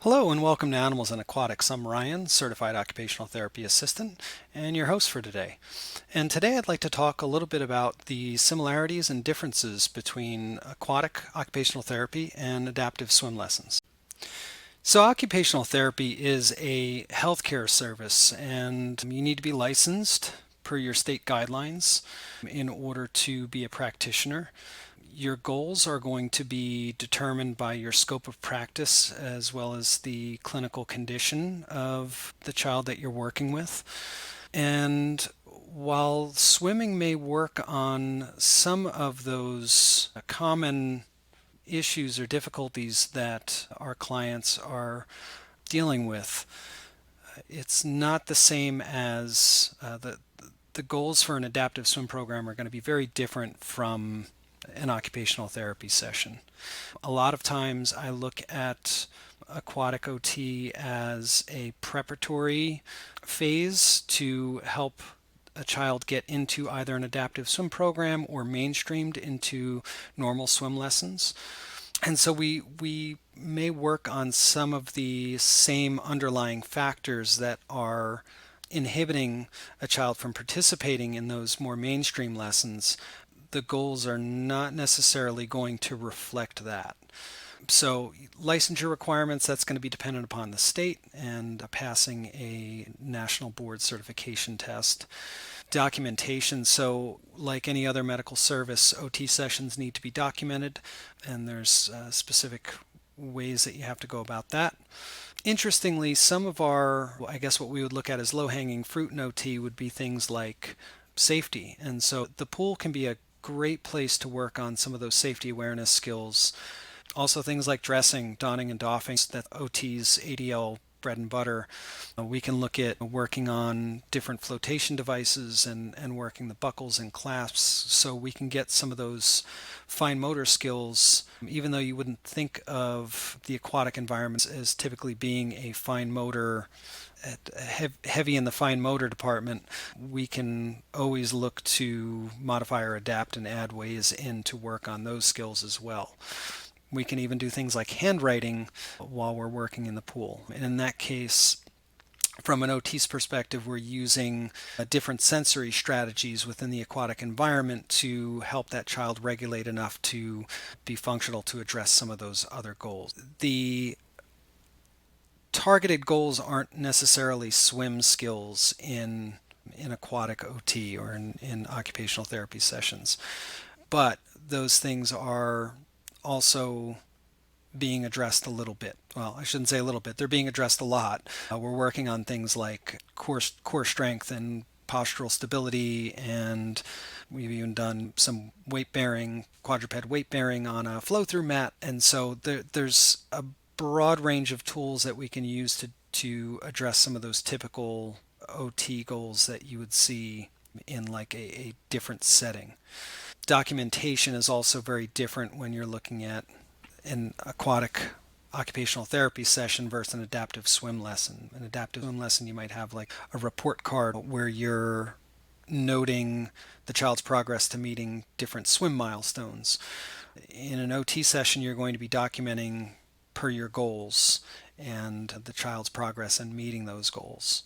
Hello and welcome to Animals and Aquatics. I'm Ryan, Certified Occupational Therapy Assistant, and your host for today. And today I'd like to talk a little bit about the similarities and differences between aquatic occupational therapy and adaptive swim lessons. So, occupational therapy is a healthcare service, and you need to be licensed per your state guidelines in order to be a practitioner. Your goals are going to be determined by your scope of practice as well as the clinical condition of the child that you're working with. And while swimming may work on some of those common issues or difficulties that our clients are dealing with, it's not the same as the goals for an adaptive swim program are going to be very different from an occupational therapy session. A lot of times I look at aquatic OT as a preparatory phase to help a child get into either an adaptive swim program or mainstreamed into normal swim lessons. And so we may work on some of the same underlying factors that are inhibiting a child from participating in those more mainstream lessons. The goals are not necessarily going to reflect that. So, licensure requirements, that's going to be dependent upon the state and passing a national board certification test. Documentation, so like any other medical service, OT sessions need to be documented, and there's specific ways that you have to go about that. Interestingly, some of our, I guess what we would look at as low-hanging fruit in OT would be things like safety. And so the pool can be a great place to work on some of those safety awareness skills. Also, things like dressing, donning, and doffing, that OT's ADL bread and butter. We can look at working on different flotation devices and working the buckles and clasps so we can get some of those fine motor skills. Even though you wouldn't think of the aquatic environments as typically being a fine motor, heavy in the fine motor department, we can always look to modify or adapt and add ways in to work on those skills as well. We can even do things like handwriting while we're working in the pool. And in that case, from an OT's perspective, we're using different sensory strategies within the aquatic environment to help that child regulate enough to be functional to address some of those other goals. The targeted goals aren't necessarily swim skills in aquatic OT or in occupational therapy sessions, but those things are also being addressed a little bit. Well, I shouldn't say a little bit. They're being addressed a lot. We're working on things like core strength and postural stability, and we've even done some weight bearing, quadruped weight bearing on a flow through mat. And so there's a broad range of tools that we can use to address some of those typical OT goals that you would see in like a different setting. Documentation is also very different when you're looking at an aquatic occupational therapy session versus an adaptive swim lesson. An adaptive swim lesson, you might have like a report card where you're noting the child's progress to meeting different swim milestones. In an OT session, you're going to be documenting per your goals and the child's progress in meeting those goals.